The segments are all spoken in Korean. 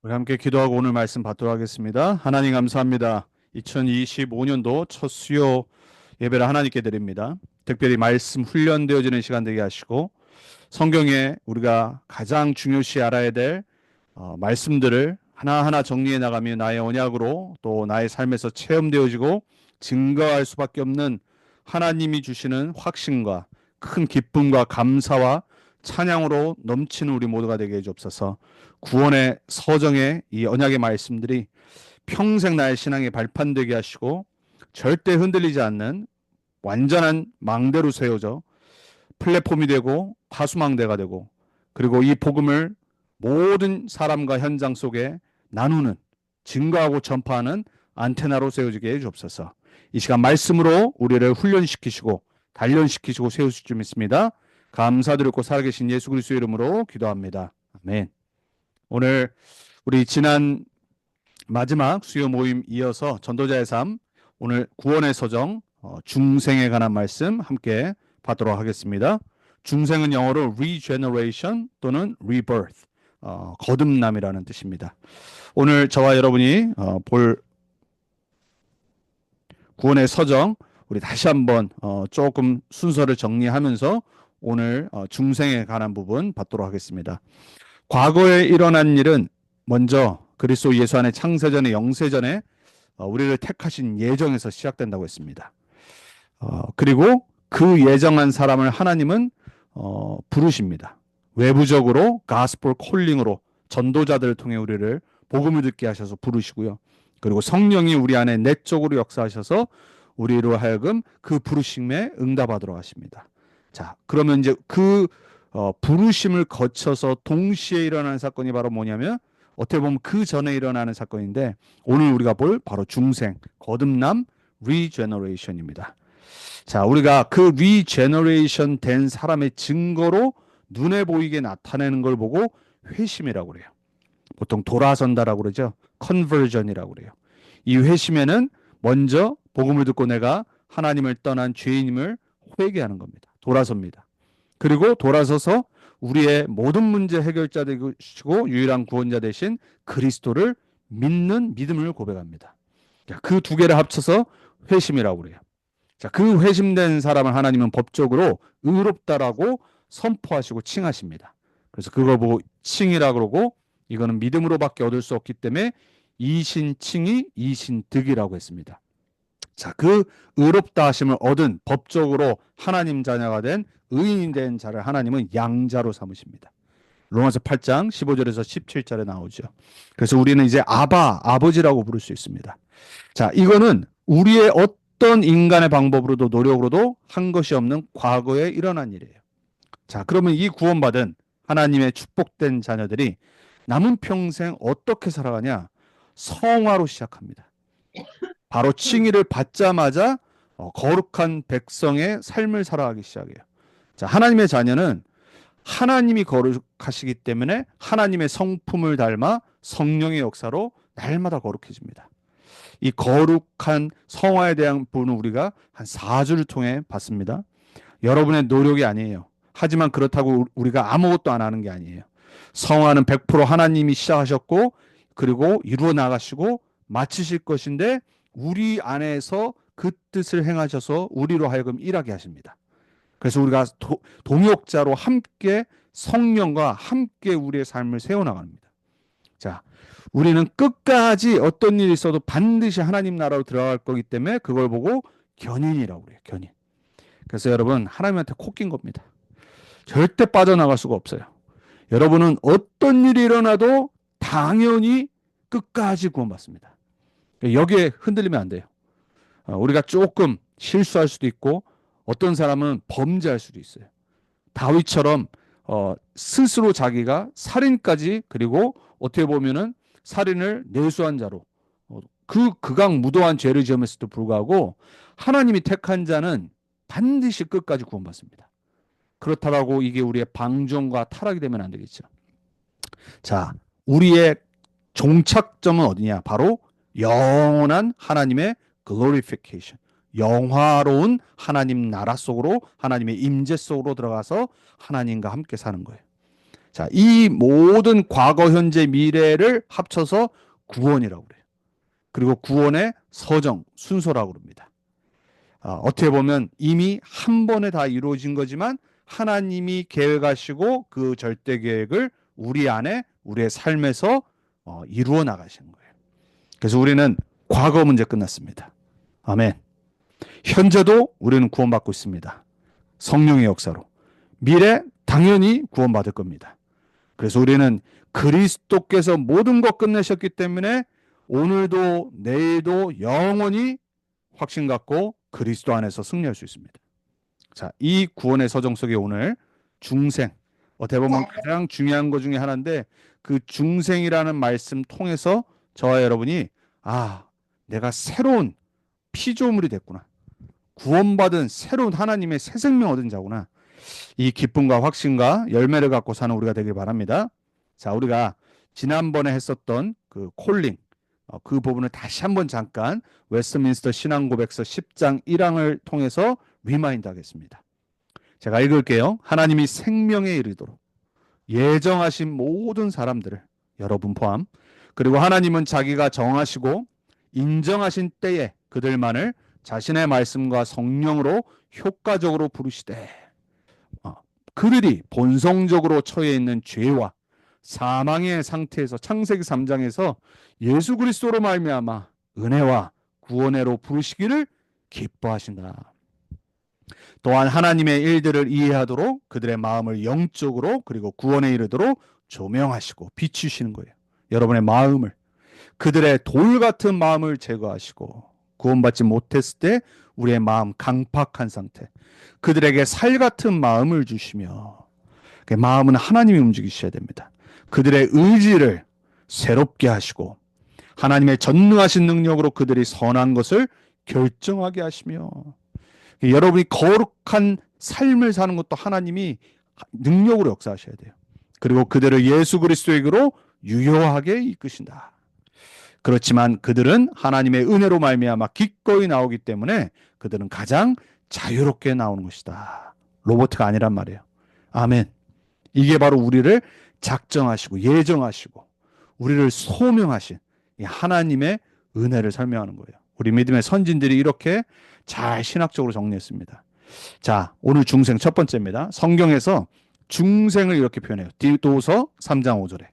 우리 함께 기도하고 오늘 말씀 받도록 하겠습니다. 하나님 감사합니다. 2025년도 첫 수요 예배를 하나님께 드립니다. 특별히 말씀 훈련되어지는 시간 되게 하시고 성경에 우리가 가장 중요시 알아야 될 말씀들을 하나하나 정리해 나가며 나의 언약으로 또 나의 삶에서 체험되어지고 증거할 수밖에 없는 하나님이 주시는 확신과 큰 기쁨과 감사와 찬양으로 넘치는 우리 모두가 되게 해주옵소서. 구원의 서정의 이 언약의 말씀들이 평생 나의 신앙의 발판 되게 하시고 절대 흔들리지 않는 완전한 망대로 세워져 플랫폼이 되고 파수망대가 되고 그리고 이 복음을 모든 사람과 현장 속에 나누는 증거하고 전파하는 안테나로 세워지게 해주옵소서. 이 시간 말씀으로 우리를 훈련시키시고 단련시키시고 세우실 줄 믿습니다. 감사드리고 살아계신 예수 그리스도의 이름으로 기도합니다. 아멘. 오늘 우리 지난 마지막 수요 모임 이어서 전도자의 삶, 오늘 구원의 서정 중생에 관한 말씀 함께 받도록 하겠습니다. 중생은 영어로 regeneration 또는 rebirth, 거듭남이라는 뜻입니다. 오늘 저와 여러분이 볼 구원의 서정, 우리 다시 한번 조금 순서를 정리하면서 오늘 중생에 관한 부분 받도록 하겠습니다. 과거에 일어난 일은 먼저 그리스도 예수 안에 창세전에 영세전에 우리를 택하신 예정에서 시작된다고 했습니다. 그리고 그 예정한 사람을 하나님은 부르십니다. 외부적으로 가스펠 콜링으로 전도자들을 통해 우리를 복음을 듣게 하셔서 부르시고요. 그리고 성령이 우리 안에 내적으로 역사하셔서 우리로 하여금 그 부르심에 응답하도록 하십니다. 자, 그러면 이제 그 부르심을 거쳐서 동시에 일어나는 사건이 바로 뭐냐면 어떻게 보면 그 전에 일어나는 사건인데 오늘 우리가 볼 바로 중생, 거듭남, 리제너레이션입니다. 자, 우리가 그 리제너레이션 된 사람의 증거로 눈에 보이게 나타내는 걸 보고 회심이라고 그래요. 보통 돌아선다라고 그러죠. 컨버전이라고 그래요. 이 회심에는 먼저 복음을 듣고 내가 하나님을 떠난 죄인임을 회개하는 겁니다. 돌아섭니다. 그리고 돌아서서 우리의 모든 문제 해결자 되시고 유일한 구원자 되신 그리스도를 믿는 믿음을 고백합니다. 그 두 개를 합쳐서 회심이라고 그래요. 자, 그 회심된 사람을 하나님은 법적으로 의롭다라고 선포하시고 칭하십니다. 그래서 그걸 보고 칭이라고 그러고 이거는 믿음으로밖에 얻을 수 없기 때문에 이신칭이 이신득이라고 했습니다. 자, 그 의롭다 하심을 얻은 법적으로 하나님 자녀가 된 의인이 된 자를 하나님은 양자로 삼으십니다. 로마서 8장 15절에서 17절에 나오죠. 그래서 우리는 이제 아버지라고 부를 수 있습니다. 자, 이거는 우리의 어떤 인간의 방법으로도 노력으로도 한 것이 없는 과거에 일어난 일이에요. 자, 그러면 이 구원받은 하나님의 축복된 자녀들이 남은 평생 어떻게 살아가냐? 성화로 시작합니다. 바로 칭의를 받자마자 거룩한 백성의 삶을 살아가기 시작해요. 자, 하나님의 자녀는 하나님이 거룩하시기 때문에 하나님의 성품을 닮아 성령의 역사로 날마다 거룩해집니다. 이 거룩한 성화에 대한 부분은 우리가 한 4주를 통해 봤습니다. 여러분의 노력이 아니에요. 하지만 그렇다고 우리가 아무것도 안 하는 게 아니에요. 성화는 100% 하나님이 시작하셨고 그리고 이루어 나가시고 마치실 것인데 우리 안에서 그 뜻을 행하셔서 우리로 하여금 일하게 하십니다. 그래서 우리가 동역자로 함께 성령과 함께 우리의 삶을 세워나갑니다. 자, 우리는 끝까지 어떤 일이 있어도 반드시 하나님 나라로 들어갈 거기 때문에 그걸 보고 견인이라고 그래요. 견인. 그래서 여러분 하나님한테 코 낀 겁니다. 절대 빠져나갈 수가 없어요. 여러분은 어떤 일이 일어나도 당연히 끝까지 구원받습니다. 여기에 흔들리면 안 돼요. 우리가 조금 실수할 수도 있고 어떤 사람은 범죄할 수도 있어요. 다윗처럼 스스로 자기가 살인까지 그리고 어떻게 보면은 살인을 내수한 자로 그 극악무도한 죄를 지음에도 불구하고 하나님이 택한 자는 반드시 끝까지 구원받습니다. 그렇다고 이게 우리의 방종과 타락이 되면 안 되겠죠. 자, 우리의 종착점은 어디냐? 바로 영원한 하나님의 glorification, 영화로운 하나님 나라 속으로 하나님의 임재 속으로 들어가서 하나님과 함께 사는 거예요. 자, 이 모든 과거, 현재, 미래를 합쳐서 구원이라고 그래요. 그리고 구원의 서정, 순서라고 그럽니다. 어떻게 보면 이미 한 번에 다 이루어진 거지만 하나님이 계획하시고 그 절대 계획을 우리 안에, 우리의 삶에서 이루어 나가시는 거예요. 그래서 우리는 과거 문제 끝났습니다. 아멘. 현재도 우리는 구원받고 있습니다. 성령의 역사로. 미래 당연히 구원받을 겁니다. 그래서 우리는 그리스도께서 모든 것 끝내셨기 때문에 오늘도 내일도 영원히 확신 갖고 그리스도 안에서 승리할 수 있습니다. 자, 이 구원의 서정 속에 오늘 중생, 어떻게 보면 가장 중요한 것 중에 하나인데 그 중생이라는 말씀 통해서 저와 여러분이 내가 새로운 피조물이 됐구나. 구원받은 새로운 하나님의 새 생명 얻은 자구나. 이 기쁨과 확신과 열매를 갖고 사는 우리가 되길 바랍니다. 자, 우리가 지난번에 했었던 그 콜링, 그 부분을 다시 한번 잠깐 웨스트민스터 신앙고백서 10장 1항을 통해서 리마인드 하겠습니다. 제가 읽을게요. 하나님이 생명에 이르도록 예정하신 모든 사람들을, 여러분 포함, 그리고 하나님은 자기가 정하시고 인정하신 때에 그들만을 자신의 말씀과 성령으로 효과적으로 부르시되 그들이 본성적으로 처해 있는 죄와 사망의 상태에서 창세기 3장에서 예수 그리스도로 말미암아 은혜와 구원으로 부르시기를 기뻐하신다. 또한 하나님의 일들을 이해하도록 그들의 마음을 영적으로 그리고 구원에 이르도록 조명하시고 비추시는 거예요. 여러분의 마음을, 그들의 돌 같은 마음을 제거하시고 구원받지 못했을 때 우리의 마음 강팍한 상태, 그들에게 살 같은 마음을 주시며, 그 마음은 하나님이 움직이셔야 됩니다. 그들의 의지를 새롭게 하시고 하나님의 전능하신 능력으로 그들이 선한 것을 결정하게 하시며, 여러분이 거룩한 삶을 사는 것도 하나님이 능력으로 역사하셔야 돼요. 그리고 그들을 예수 그리스도에게로 유효하게 이끄신다. 그렇지만 그들은 하나님의 은혜로 말미암아 기꺼이 나오기 때문에 그들은 가장 자유롭게 나오는 것이다. 로봇가 아니란 말이에요. 아멘. 이게 바로 우리를 작정하시고 예정하시고 우리를 소명하신 이 하나님의 은혜를 설명하는 거예요. 우리 믿음의 선진들이 이렇게 잘 신학적으로 정리했습니다. 자, 오늘 중생 첫 번째입니다. 성경에서 중생을 이렇게 표현해요. 디도서 3장 5절에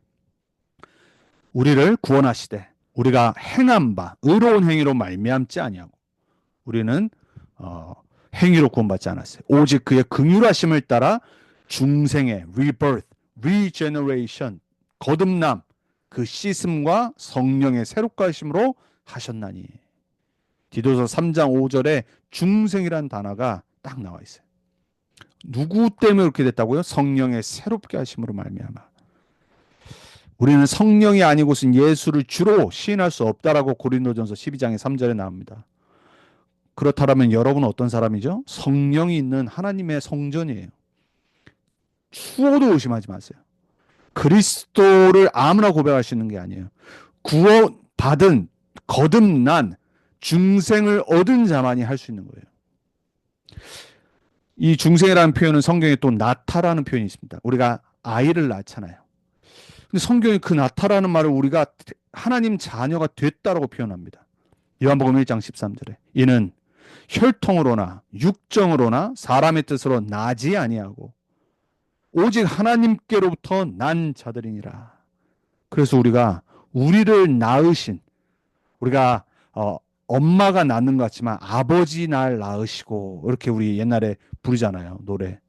우리를 구원하시되 우리가 행한 바 의로운 행위로 말미암지 아니하고, 우리는 행위로 구원받지 않았어요. 오직 그의 긍휼하심을 따라 중생의 rebirth, regeneration, 거듭남, 그 씻음과 성령의 새롭게 하심으로 하셨나니. 디도서 3장 5절에 중생이란 단어가 딱 나와 있어요. 누구 때문에 그렇게 됐다고요? 성령의 새롭게 하심으로 말미암아. 우리는 성령이 아니고선 예수를 주로 시인할 수 없다라고 고린도전서 12장의 3절에 나옵니다. 그렇다면 여러분은 어떤 사람이죠? 성령이 있는 하나님의 성전이에요. 추호도 의심하지 마세요. 그리스도를 아무나 고백할 수 있는 게 아니에요. 구원받은, 거듭난, 중생을 얻은 자만이 할 수 있는 거예요. 이 중생이라는 표현은 성경에 또 나타라는 표현이 있습니다. 우리가 아이를 낳잖아요. 근데 성경이 그 나타라는 말을 우리가 하나님 자녀가 됐다라고 표현합니다. 요한복음 1장 13절에 이는 혈통으로나 육정으로나 사람의 뜻으로 나지 아니하고 오직 하나님께로부터 난 자들이니라. 그래서 우리를 낳으신, 우리가 엄마가 낳는 것 같지만 아버지 날 낳으시고, 이렇게 우리 옛날에 부르잖아요, 노래.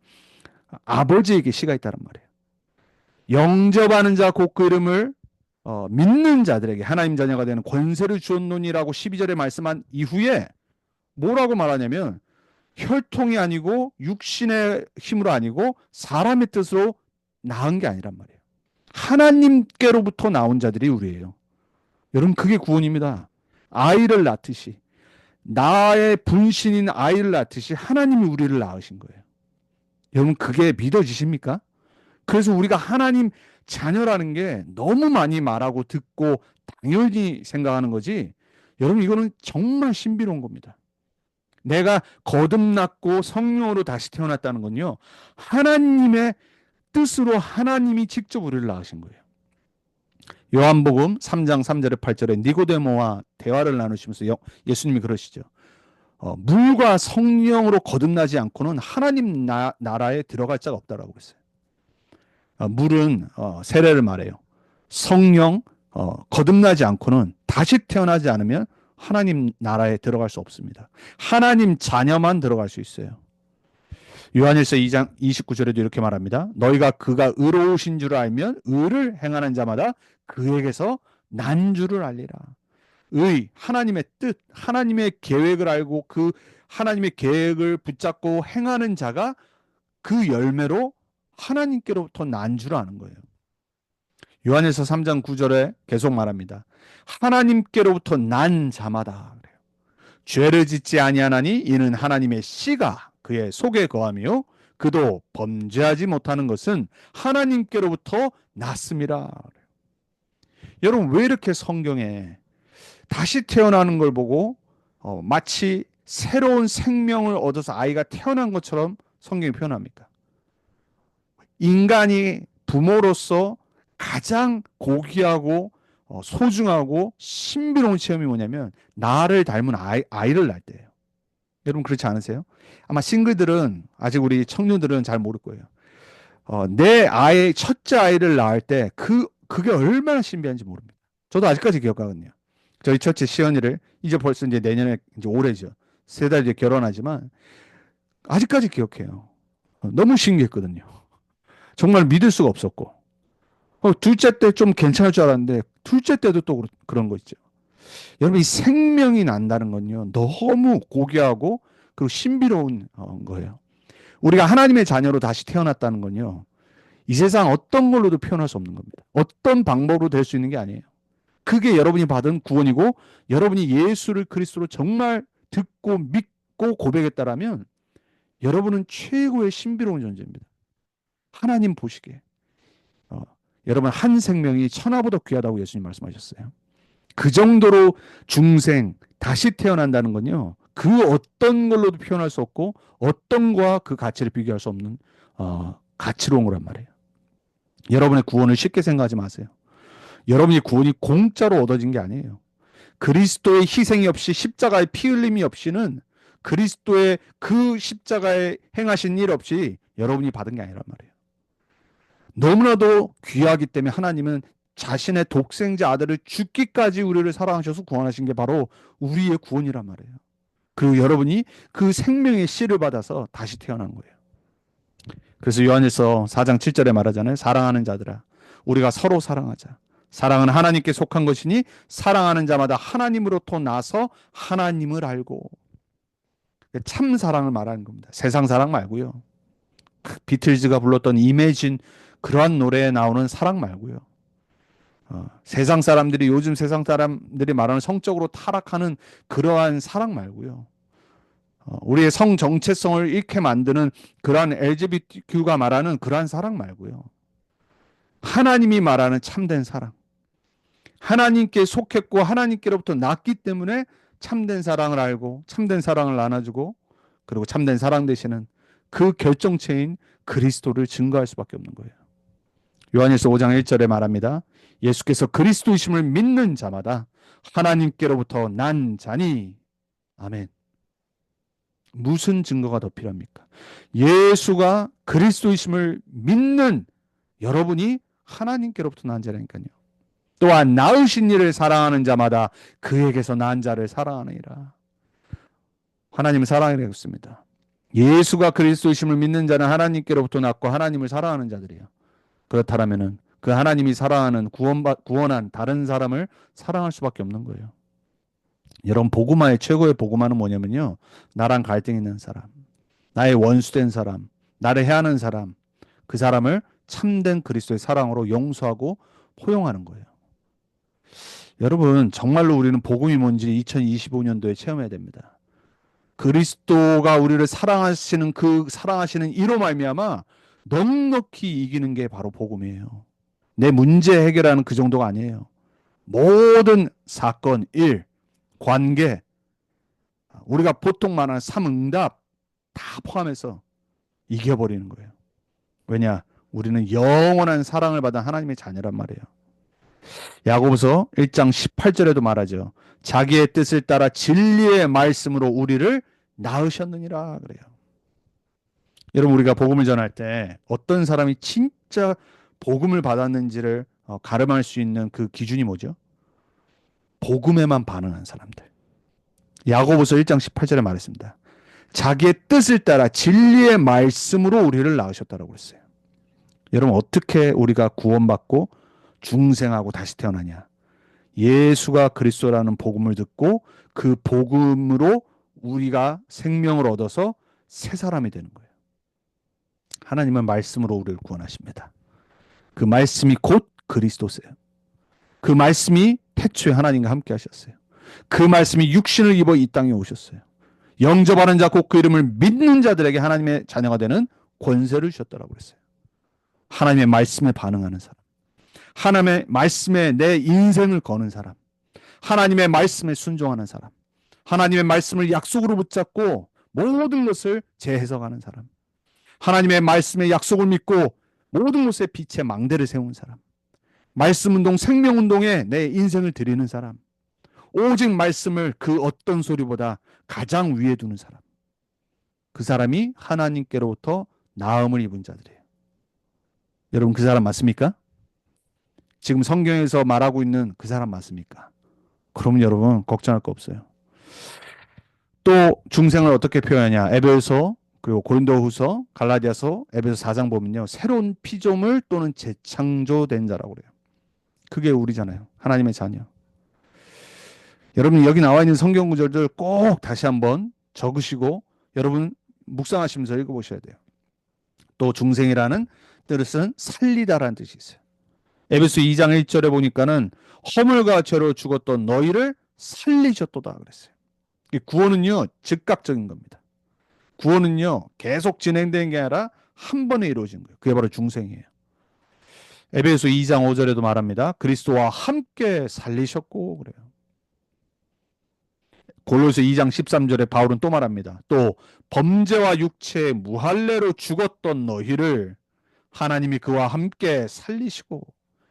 아버지에게 씨가 있다는 말이에요. 영접하는 자 곧 그 이름을 믿는 자들에게 하나님 자녀가 되는 권세를 주었노니라고 12절에 말씀한 이후에 뭐라고 말하냐면 혈통이 아니고 육신의 힘으로 아니고 사람의 뜻으로 낳은 게 아니란 말이에요. 하나님께로부터 나온 자들이 우리예요. 여러분, 그게 구원입니다. 아이를 낳듯이, 나의 분신인 아이를 낳듯이 하나님이 우리를 낳으신 거예요. 여러분, 그게 믿어지십니까? 그래서 우리가 하나님 자녀라는 게 너무 많이 말하고 듣고 당연히 생각하는 거지, 여러분, 이거는 정말 신비로운 겁니다. 내가 거듭났고 성령으로 다시 태어났다는 건요, 하나님의 뜻으로 하나님이 직접 우리를 낳으신 거예요. 요한복음 3장 3절에 8절에 니고데모와 대화를 나누시면서 예수님이 그러시죠. 물과 성령으로 거듭나지 않고는 하나님 나라에 들어갈 자가 없다라고 했어요. 물은 세례를 말해요. 성령 거듭나지 않고는 다시 태어나지 않으면 하나님 나라에 들어갈 수 없습니다. 하나님 자녀만 들어갈 수 있어요. 요한일서 2장 29절에도 이렇게 말합니다. 너희가 그가 의로우신 줄 알면 의를 행하는 자마다 그에게서 난 줄을 알리라. 하나님의 뜻, 하나님의 계획을 알고 그 하나님의 계획을 붙잡고 행하는 자가 그 열매로 하나님께로부터 난 줄 아는 거예요. 요한일서 3장 9절에 계속 말합니다. 하나님께로부터 난 자마다 그래요. 죄를 짓지 아니하나니 이는 하나님의 씨가 그의 속에 거하며 그도 범죄하지 못하는 것은 하나님께로부터 났음이라. 여러분 왜 이렇게 성경에 다시 태어나는 걸 보고 마치 새로운 생명을 얻어서 아이가 태어난 것처럼 성경이 표현합니까? 인간이 부모로서 가장 고귀하고 소중하고 신비로운 체험이 뭐냐면 나를 닮은 아이를 낳을 때예요. 여러분 그렇지 않으세요? 아마 싱글들은 아직 우리 청년들은 잘 모를 거예요. 내 첫째 아이를 낳을 때 그게 얼마나 신비한지 모릅니다. 저도 아직까지 기억하거든요. 저희 첫째 시연이를 이제 벌써 이제 내년에 이제 올해죠. 3달 뒤에 결혼하지만 아직까지 기억해요. 너무 신기했거든요. 정말 믿을 수가 없었고. 둘째 때 좀 괜찮을 줄 알았는데 둘째 때도 또 그런 거 있죠. 여러분 이 생명이 난다는 건요. 너무 고귀하고 그리고 신비로운 거예요. 우리가 하나님의 자녀로 다시 태어났다는 건요. 이 세상 어떤 걸로도 표현할 수 없는 겁니다. 어떤 방법으로 될 수 있는 게 아니에요. 그게 여러분이 받은 구원이고 여러분이 예수를 그리스도로 정말 듣고 믿고 고백했다라면 여러분은 최고의 신비로운 존재입니다. 하나님 보시기에 여러분 한 생명이 천하보다 귀하다고 예수님 말씀하셨어요. 그 정도로 중생 다시 태어난다는 건요. 그 어떤 걸로도 표현할 수 없고 어떤 거와 그 가치를 비교할 수 없는 가치로운 거란 말이에요. 여러분의 구원을 쉽게 생각하지 마세요. 여러분의 구원이 공짜로 얻어진 게 아니에요. 그리스도의 희생이 없이 십자가의 피 흘림이 없이는 그리스도의 그 십자가에 행하신 일 없이 여러분이 받은 게 아니란 말이에요. 너무나도 귀하기 때문에 하나님은 자신의 독생자 아들을 죽기까지 우리를 사랑하셔서 구원하신 게 바로 우리의 구원이란 말이에요. 그리고 여러분이 그 생명의 씨를 받아서 다시 태어난 거예요. 그래서 요한일서 4장 7절에 말하잖아요. 사랑하는 자들아 우리가 서로 사랑하자. 사랑은 하나님께 속한 것이니 사랑하는 자마다 하나님으로부터 나서 하나님을 알고. 참 사랑을 말하는 겁니다. 세상 사랑 말고요. 비틀즈가 불렀던 이매진 그러한 노래에 나오는 사랑 말고요. 세상 사람들이 요즘 세상 사람들이 말하는 성적으로 타락하는 그러한 사랑 말고요. 우리의 성 정체성을 잃게 만드는 그러한 LGBTQ가 말하는 그러한 사랑 말고요. 하나님이 말하는 참된 사랑. 하나님께 속했고 하나님께로부터 났기 때문에 참된 사랑을 알고 참된 사랑을 나눠주고 그리고 참된 사랑 되시는 그 결정체인 그리스도를 증거할 수밖에 없는 거예요. 요한일서 5장 1절에 말합니다. 예수께서 그리스도이심을 믿는 자마다 하나님께로부터 난 자니. 아멘. 무슨 증거가 더 필요합니까? 예수가 그리스도이심을 믿는 여러분이 하나님께로부터 난 자라니까요. 또한 낳으신 이를 사랑하는 자마다 그에게서 난 자를 사랑하느니라. 하나님을 사랑하게 되었습니다. 예수가 그리스도이심을 믿는 자는 하나님께로부터 낳고 하나님을 사랑하는 자들이에요. 그렇다면은 그 하나님이 사랑하는 구원한 다른 사람을 사랑할 수밖에 없는 거예요. 여러분 복음화의 최고의 복음화는 뭐냐면요. 나랑 갈등 있는 사람, 나의 원수된 사람, 나를 해하는 사람, 그 사람을 참된 그리스도의 사랑으로 용서하고 포용하는 거예요. 여러분 정말로 우리는 복음이 뭔지 2025년도에 체험해야 됩니다. 그리스도가 우리를 사랑하시는 그 사랑하시는 이로 말미암아 넉넉히 이기는 게 바로 복음이에요. 내 문제 해결하는 그 정도가 아니에요. 모든 사건, 일, 관계, 우리가 보통 말하는 삼응답 다 포함해서 이겨버리는 거예요. 왜냐? 우리는 영원한 사랑을 받은 하나님의 자녀란 말이에요. 야고보서 1장 18절에도 말하죠. 자기의 뜻을 따라 진리의 말씀으로 우리를 낳으셨느니라 그래요. 여러분, 우리가 복음을 전할 때 어떤 사람이 진짜 복음을 받았는지를 가늠할 수 있는 그 기준이 뭐죠? 복음에만 반응한 사람들. 야고보서 1장 18절에 말했습니다. 자기의 뜻을 따라 진리의 말씀으로 우리를 낳으셨다라고 했어요. 여러분, 어떻게 우리가 구원받고 중생하고 다시 태어나냐? 예수가 그리스도라는 복음을 듣고 그 복음으로 우리가 생명을 얻어서 새 사람이 되는 거예요. 하나님은 말씀으로 우리를 구원하십니다. 그 말씀이 곧 그리스도세요. 그 말씀이 태초에 하나님과 함께 하셨어요. 그 말씀이 육신을 입어 이 땅에 오셨어요. 영접하는 자 곧 그 이름을 믿는 자들에게 하나님의 자녀가 되는 권세를 주셨다라고 했어요. 하나님의 말씀에 반응하는 사람, 하나님의 말씀에 내 인생을 거는 사람, 하나님의 말씀에 순종하는 사람, 하나님의 말씀을 약속으로 붙잡고 모든 것을 재해석하는 사람, 하나님의 말씀의 약속을 믿고 모든 것에 빛의 망대를 세운 사람, 말씀운동, 생명운동에 내 인생을 드리는 사람, 오직 말씀을 그 어떤 소리보다 가장 위에 두는 사람, 그 사람이 하나님께로부터 나음을 입은 자들이에요. 여러분, 그 사람 맞습니까? 지금 성경에서 말하고 있는 그 사람 맞습니까? 그러면 여러분 걱정할 거 없어요. 또 중생을 어떻게 표현하냐? 에베소 그리고 고린도후서, 갈라디아서, 에베소 4장 보면요, 새로운 피조물 또는 재창조된 자라고 그래요. 그게 우리잖아요. 하나님의 자녀. 여러분, 여기 나와 있는 성경 구절들 꼭 다시 한번 적으시고 여러분 묵상하시면서 읽어보셔야 돼요. 또 중생이라는 뜻은 살리다라는 뜻이 있어요. 에베소 2장 1절에 보니까는 허물과 죄로 죽었던 너희를 살리셨도다 그랬어요. 구원은요, 즉각적인 겁니다. 구원은요, 계속 진행된 게 아니라 한 번에 이루어진 거예요. 그게 바로 중생이에요. 에베소 2장 5절에도 말합니다. 그리스도와 함께 살리셨고 그래요. 골로새 2장 13절에 바울은 또 말합니다. 또 범죄와 육체의 무할례로 죽었던 너희를 하나님이 그와 함께 살리시고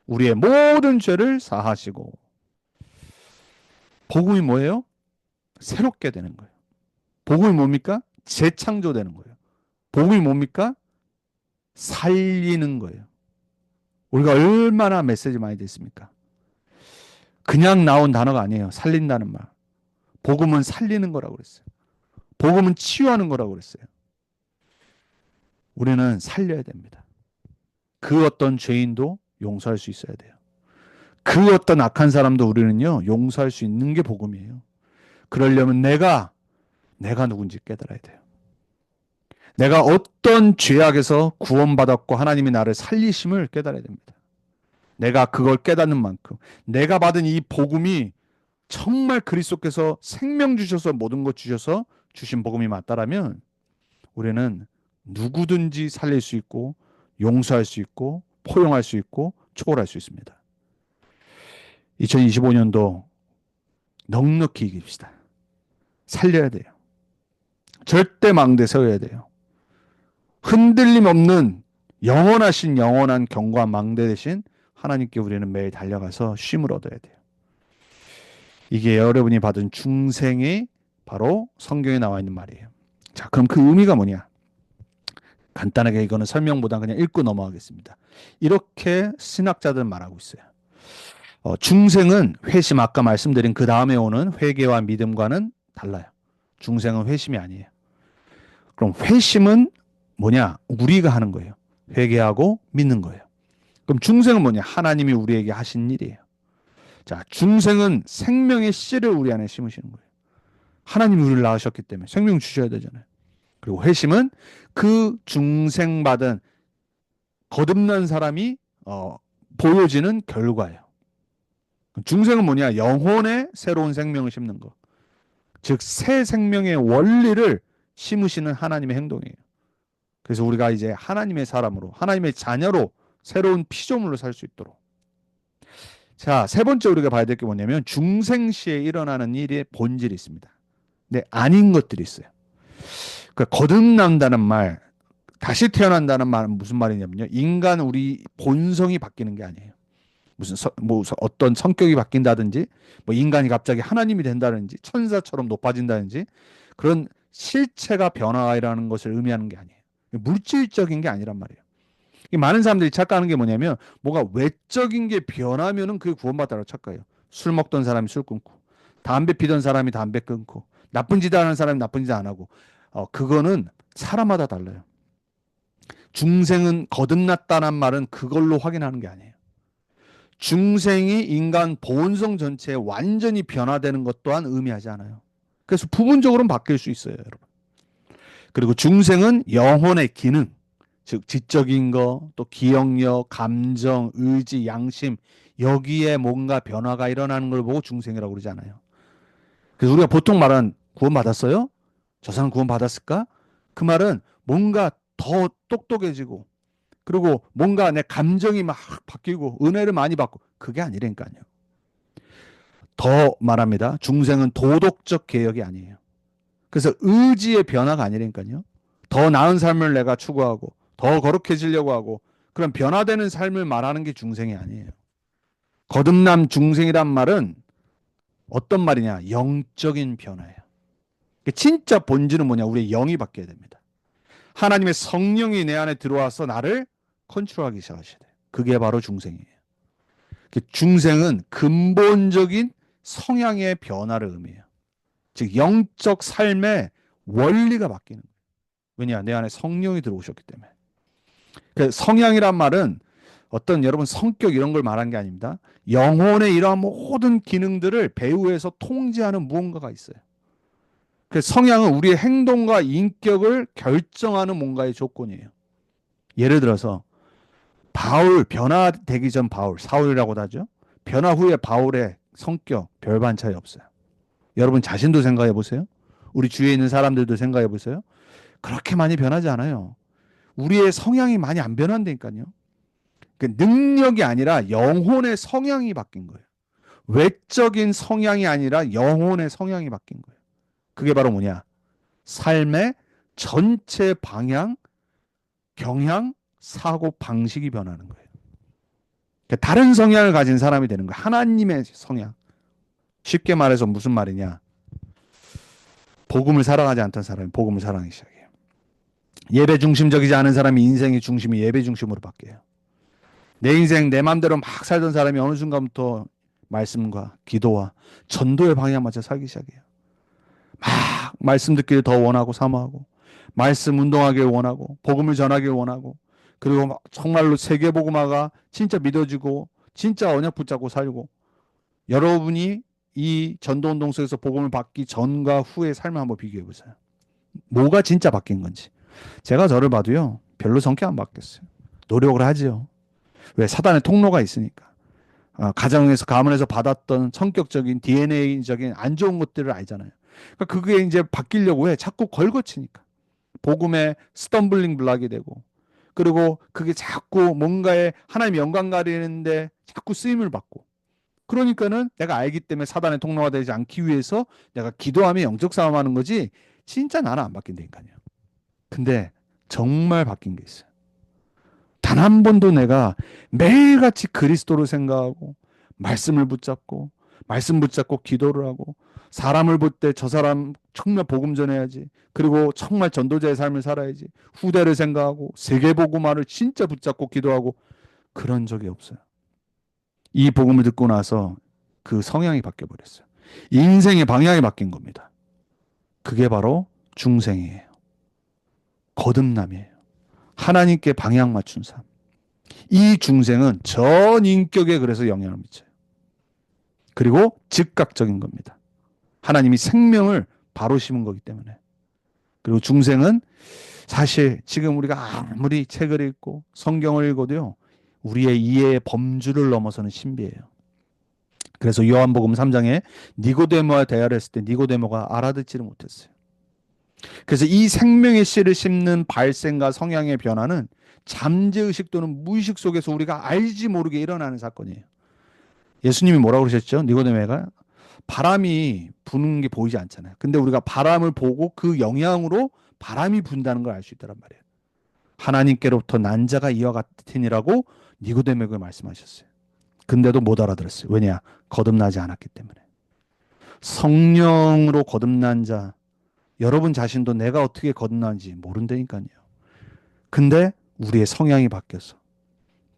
우리의 모든 죄를 사하시고. 복음이 뭐예요? 새롭게 되는 거예요. 복음이 뭡니까? 재창조되는 거예요. 복음이 뭡니까? 살리는 거예요. 우리가 얼마나 메시지 많이 듣습니까? 그냥 나온 단어가 아니에요. 살린다는 말. 복음은 살리는 거라고 그랬어요. 복음은 치유하는 거라고 그랬어요. 우리는 살려야 됩니다. 그 어떤 죄인도 용서할 수 있어야 돼요. 그 어떤 악한 사람도 우리는요, 용서할 수 있는 게 복음이에요. 그러려면 내가 누군지 깨달아야 돼요. 내가 어떤 죄악에서 구원받았고 하나님이 나를 살리심을 깨달아야 됩니다. 내가 그걸 깨닫는 만큼 내가 받은 이 복음이 정말 그리스도께서 생명 주셔서 모든 것 주셔서 주신 복음이 맞다라면 우리는 누구든지 살릴 수 있고 용서할 수 있고 포용할 수 있고 초월할 수 있습니다. 2025년도 넉넉히 이깁시다. 살려야 돼요. 절대 망대 세워야 돼요. 흔들림 없는 영원하신 영원한 경과 망대 대신 하나님께 우리는 매일 달려가서 쉼을 얻어야 돼요. 이게 여러분이 받은 중생이 바로 성경에 나와 있는 말이에요. 자, 그럼 그 의미가 뭐냐? 간단하게 이거는 설명보다 그냥 읽고 넘어가겠습니다. 이렇게 신학자들은 말하고 있어요. 중생은 회심, 아까 말씀드린 그 다음에 오는 회개와 믿음과는 달라요. 중생은 회심이 아니에요. 그럼 회심은 뭐냐? 우리가 하는 거예요. 회개하고 믿는 거예요. 그럼 중생은 뭐냐? 하나님이 우리에게 하신 일이에요. 자, 중생은 생명의 씨를 우리 안에 심으시는 거예요. 하나님이 우리를 낳으셨기 때문에 생명 주셔야 되잖아요. 그리고 회심은 그 중생받은 거듭난 사람이 보여지는 결과예요. 중생은 뭐냐? 영혼의 새로운 생명을 심는 거. 즉, 새 생명의 원리를 심으시는 하나님의 행동이에요. 그래서 우리가 이제 하나님의 사람으로, 하나님의 자녀로 새로운 피조물로 살 수 있도록. 자, 세 번째 우리가 봐야 될 게 뭐냐면 중생시에 일어나는 일의 본질이 있습니다. 근데 아닌 것들이 있어요. 그러니까 거듭난다는 말, 다시 태어난다는 말은 무슨 말이냐면요. 인간 우리 본성이 바뀌는 게 아니에요. 어떤 성격이 바뀐다든지, 뭐 인간이 갑자기 하나님이 된다든지, 천사처럼 높아진다든지, 그런 실체가 변화라는 것을 의미하는 게 아니에요. 물질적인 게 아니란 말이에요. 많은 사람들이 착각하는 게 뭐냐면, 뭐가 외적인 게 변하면은 그게 구원받다라고 착각해요. 술 먹던 사람이 술 끊고, 담배 피던 사람이 담배 끊고, 나쁜 짓 하는 사람이 나쁜 짓 안 하고, 그거는 사람마다 달라요. 중생은 거듭났다는 말은 그걸로 확인하는 게 아니에요. 중생이 인간 본성 전체에 완전히 변화되는 것 또한 의미하지 않아요. 그래서 부분적으로는 바뀔 수 있어요, 여러분. 그리고 중생은 영혼의 기능, 즉 지적인 거, 또 기억력, 감정, 의지, 양심, 여기에 뭔가 변화가 일어나는 걸 보고 중생이라고 그러지 않아요. 그래서 우리가 보통 말은 구원받았어요? 저 사람 구원받았을까? 그 말은 뭔가 더 똑똑해지고, 그리고 뭔가 내 감정이 막 바뀌고 은혜를 많이 받고, 그게 아니라니까요. 더 말합니다. 중생은 도덕적 개혁이 아니에요. 그래서 의지의 변화가 아니라니까요. 더 나은 삶을 내가 추구하고 더 거룩해지려고 하고 그런 변화되는 삶을 말하는 게 중생이 아니에요. 거듭남 중생이란 말은 어떤 말이냐? 영적인 변화예요. 진짜 본질은 뭐냐? 우리의 영이 바뀌어야 됩니다. 하나님의 성령이 내 안에 들어와서 나를 컨트롤하기 시작하셔야 돼요. 그게 바로 중생이에요. 중생은 근본적인 성향의 변화를 의미해요. 즉 영적 삶의 원리가 바뀌는 거예요. 왜냐? 내 안에 성령이 들어오셨기 때문에. 그 성향이란 말은 어떤 여러분 성격 이런 걸 말한 게 아닙니다. 영혼의 이러한 모든 기능들을 배후에서 통제하는 무언가가 있어요. 그 성향은 우리의 행동과 인격을 결정하는 뭔가의 조건이에요. 예를 들어서 바울 변화되기 전 바울 사울이라고도 하죠. 변화 후에 바울의 성격 별반 차이 없어요. 여러분 자신도 생각해 보세요. 우리 주위에 있는 사람들도 생각해 보세요. 그렇게 많이 변하지 않아요. 우리의 성향이 많이 안 변한다니까요. 그 능력이 아니라 영혼의 성향이 바뀐 거예요. 외적인 성향이 아니라 영혼의 성향이 바뀐 거예요. 그게 바로 뭐냐? 삶의 전체 방향, 경향, 사고 방식이 변하는 거예요. 그러니까 다른 성향을 가진 사람이 되는 거예요. 하나님의 성향. 쉽게 말해서 무슨 말이냐? 복음을 사랑하지 않던 사람이 복음을 사랑하기 시작해요. 예배 중심적이지 않은 사람이 인생의 중심이 예배 중심으로 바뀌어요. 내 인생 내 맘대로 막 살던 사람이 어느 순간부터 말씀과 기도와 전도의 방향 맞춰 살기 시작해요. 막 말씀 듣기를 더 원하고 사모하고 말씀 운동하길 원하고 복음을 전하길 원하고 그리고 막 정말로 세계복음화가 진짜 믿어지고 진짜 언약 붙잡고 살고 여러분이 이 전도운동 속에서 복음을 받기 전과 후의 삶을 한번 비교해 보세요. 뭐가 진짜 바뀐 건지. 제가 저를 봐도요. 별로 성격 안 바뀌었어요. 노력을 하지요. 왜? 사단의 통로가 있으니까. 가정에서 가문에서 받았던 성격적인 DNA적인 안 좋은 것들을 알잖아요. 그러니까 그게 이제 바뀌려고 해. 자꾸 걸거치니까. 복음에 스텀블링 블락이 되고 그리고 그게 자꾸 뭔가에 하나님 영광 가리는데 자꾸 쓰임을 받고 그러니까는 내가 알기 때문에 사단의 통로가 되지 않기 위해서 내가 기도하며 영적 싸움하는 거지 진짜 나는 안 바뀐다니까요. 근데 정말 바뀐 게 있어요. 단 한 번도 내가 매일같이 그리스도를 생각하고 말씀을 붙잡고 말씀 붙잡고 기도를 하고 사람을 볼 때 저 사람 정말 복음 전해야지. 그리고 정말 전도자의 삶을 살아야지. 후대를 생각하고 세계복음화를 진짜 붙잡고 기도하고 그런 적이 없어요. 이 복음을 듣고 나서 그 성향이 바뀌어 버렸어요. 인생의 방향이 바뀐 겁니다. 그게 바로 중생이에요. 거듭남이에요. 하나님께 방향 맞춘 삶. 이 중생은 전 인격에 그래서 영향을 미쳐요. 그리고 즉각적인 겁니다. 하나님이 생명을 바로 심은 거기 때문에. 그리고 중생은 사실 지금 우리가 아무리 책을 읽고 성경을 읽어도요. 우리의 이해의 범주를 넘어서는 신비예요. 그래서 요한복음 3장에 니고데모와 대화를 했을 때 니고데모가 알아듣지를 못했어요. 그래서 이 생명의 씨를 심는 발생과 성향의 변화는 잠재의식 또는 무의식 속에서 우리가 알지 모르게 일어나는 사건이에요. 예수님이 뭐라고 그러셨죠? 니고데모가 바람이 부는 게 보이지 않잖아요. 근데 우리가 바람을 보고 그 영향으로 바람이 분다는 걸 알 수 있다란 말이에요. 하나님께로부터 난 자가 이와 같으니라고 니고데모에게 말씀하셨어요. 근데도 못 알아들었어요. 왜냐? 거듭나지 않았기 때문에. 성령으로 거듭난 자, 여러분 자신도 내가 어떻게 거듭난지 모른다니까요. 근데 우리의 성향이 바뀌어서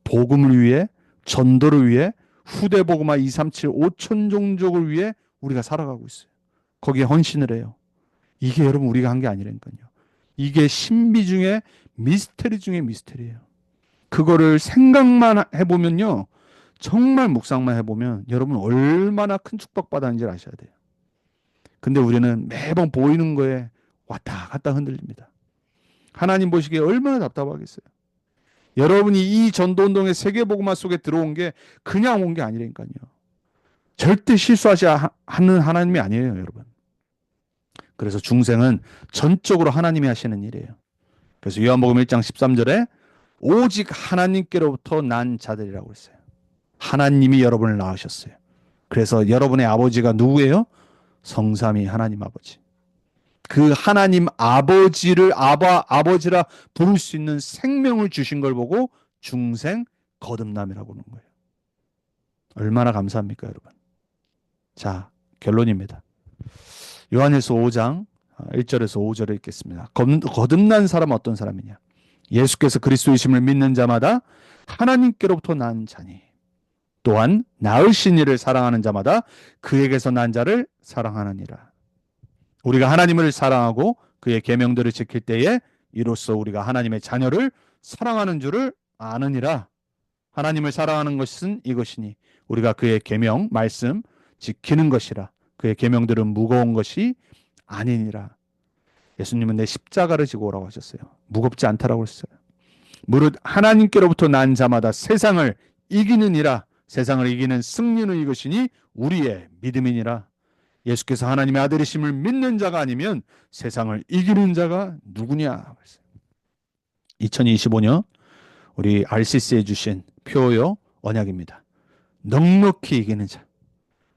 복음을 위해, 전도를 위해, 후대 복음화 237 5천 종족을 위해 우리가 살아가고 있어요. 거기에 헌신을 해요. 이게 여러분 우리가 한 게 아니라니까요. 이게 신비 중에 미스테리 중에 미스테리예요. 그거를 생각만 해보면요, 정말 묵상만 해보면 여러분 얼마나 큰 축복받았는지 아셔야 돼요. 근데 우리는 매번 보이는 거에 왔다 갔다 흔들립니다. 하나님 보시기에 얼마나 답답하겠어요. 여러분이 이 전도운동의 세계복음화 속에 들어온 게 그냥 온 게 아니라니까요. 절대 실수하지 않는 하나님이 아니에요, 여러분. 그래서 중생은 전적으로 하나님이 하시는 일이에요. 그래서 요한복음 1장 13절에 오직 하나님께로부터 난 자들이라고 했어요. 하나님이 여러분을 낳으셨어요. 그래서 여러분의 아버지가 누구예요? 성삼위 하나님 아버지. 그 하나님 아버지를 아버지라 부를 수 있는 생명을 주신 걸 보고 중생 거듭남이라고 하는 거예요. 얼마나 감사합니까, 여러분? 자, 결론입니다. 요한일서 5장 1절에서 5절을 읽겠습니다. 거듭난 사람은 어떤 사람이냐? 예수께서 그리스도이심을 믿는 자마다 하나님께로부터 난 자니, 또한 낳으신 이를 사랑하는 자마다 그에게서 난 자를 사랑하느니라. 우리가 하나님을 사랑하고 그의 계명들을 지킬 때에 이로써 우리가 하나님의 자녀를 사랑하는 줄을 아느니라. 하나님을 사랑하는 것은 이것이니 우리가 그의 계명 말씀 지키는 것이라. 그의 계명들은 무거운 것이 아니니라. 예수님은 내 십자가를 지고 오라고 하셨어요. 무겁지 않다라고 했어요. 무릇 하나님께로부터 난 자마다 세상을 이기느니라. 세상을 이기는 승리는 이것이니 우리의 믿음이니라. 예수께서 하나님의 아들이심을 믿는 자가 아니면 세상을 이기는 자가 누구냐. 2025년 우리 RCC에 주신 표요 언약입니다. 넉넉히 이기는 자.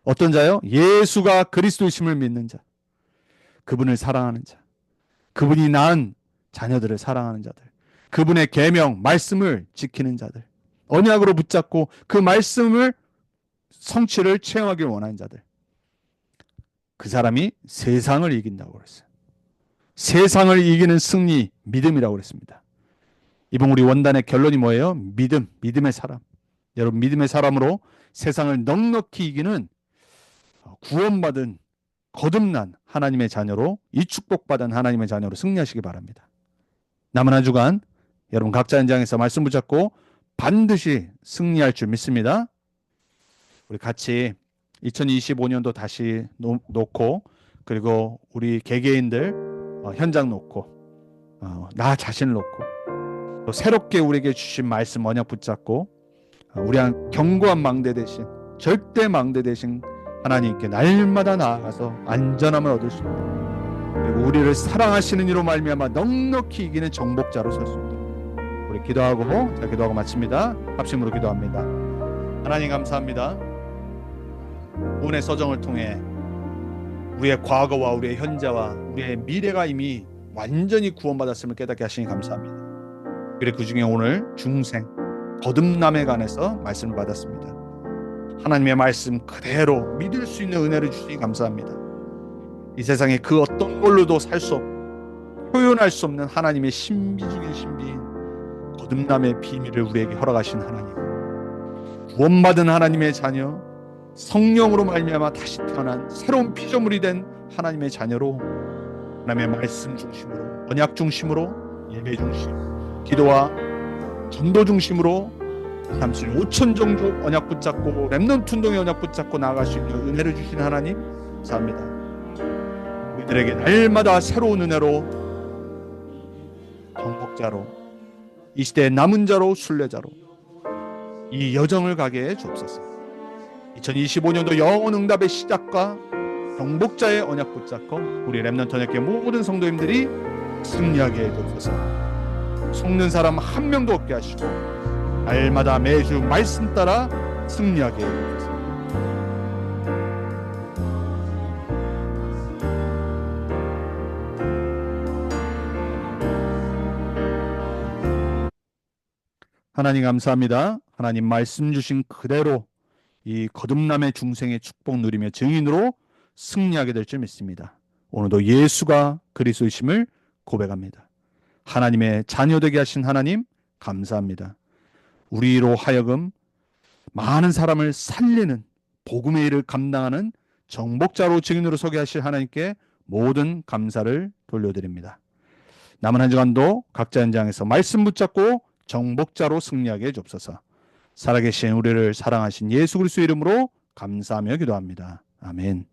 어떤 자요? 예수가 그리스도이심을 믿는 자. 그분을 사랑하는 자. 그분이 낳은 자녀들을 사랑하는 자들. 그분의 계명, 말씀을 지키는 자들. 언약으로 붙잡고 그 말씀을 성취를 체험하길 원하는 자들. 그 사람이 세상을 이긴다고 그랬어요. 세상을 이기는 승리, 믿음이라고 그랬습니다. 이번 우리 원단의 결론이 뭐예요? 믿음, 믿음의 사람. 여러분 믿음의 사람으로 세상을 넉넉히 이기는 구원받은 거듭난 하나님의 자녀로, 이 축복받은 하나님의 자녀로 승리하시기 바랍니다. 남은 한 주간 여러분 각자 현장에서 말씀 붙잡고 반드시 승리할 줄 믿습니다. 우리 같이 2025년도 다시 놓고, 그리고 우리 개개인들 현장 놓고, 나 자신을 놓고, 또 새롭게 우리에게 주신 말씀 언약 붙잡고, 우리 한 견고한 망대 대신, 절대 망대 대신 하나님께 날마다 나아가서 안전함을 얻을 수 있는, 그리고 우리를 사랑하시는 이로 말미암아 넉넉히 이기는 정복자로 설 수 있도록 우리 기도하고, 자, 기도하고 마칩니다. 합심으로 기도합니다. 하나님 감사합니다. 오늘 서정을 통해 우리의 과거와 우리의 현재와 우리의 미래가 이미 완전히 구원받았음을 깨닫게 하시니 감사합니다. 그리고 그 중에 오늘 중생 거듭남에 관해서 말씀을 받았습니다. 하나님의 말씀 그대로 믿을 수 있는 은혜를 주시니 감사합니다. 이 세상에 그 어떤 걸로도 살 수 없고 표현할 수 없는 하나님의 신비 중의 신비인 거듭남의 비밀을 우리에게 허락하신 하나님, 구원받은 하나님의 자녀, 성령으로 말미암아 다시 태어난 새로운 피조물이 된 하나님의 자녀로, 하나님의 말씀 중심으로, 언약 중심으로, 예배 중심, 기도와 전도 중심으로 5천 종족 언약 붙잡고 렘넌트 운동의 언약 붙잡고 나아갈 수 있는 은혜를 주신 하나님 감사합니다. 우리들에게 날마다 새로운 은혜로, 정복자로, 이 시대의 남은 자로, 순례자로 이 여정을 가게 해 주옵소서. 2025년도 영원 응답의 시작과 정복자의 언약 붙잡고 우리 렘넌트 언약교회 모든 성도님들이 승리하게 해 주옵소서. 속는 사람 한 명도 없게 하시고 날마다 매주 말씀 따라 승리하게 해 주옵소서. 하나님 감사합니다. 하나님 말씀 주신 그대로 이 거듭남의 중생의 축복 누리며 증인으로 승리하게 될 줄 믿습니다. 오늘도 예수가 그리스도이심을 고백합니다. 하나님의 자녀되게 하신 하나님 감사합니다. 우리로 하여금 많은 사람을 살리는 복음의 일을 감당하는 정복자로 증인으로 서게 하실 하나님께 모든 감사를 돌려드립니다. 남은 한 주간도 각자 현장에서 말씀 붙잡고 정복자로 승리하게 해주옵소서. 살아계신 우리를 사랑하신 예수 그리스도 이름으로 감사하며 기도합니다. 아멘.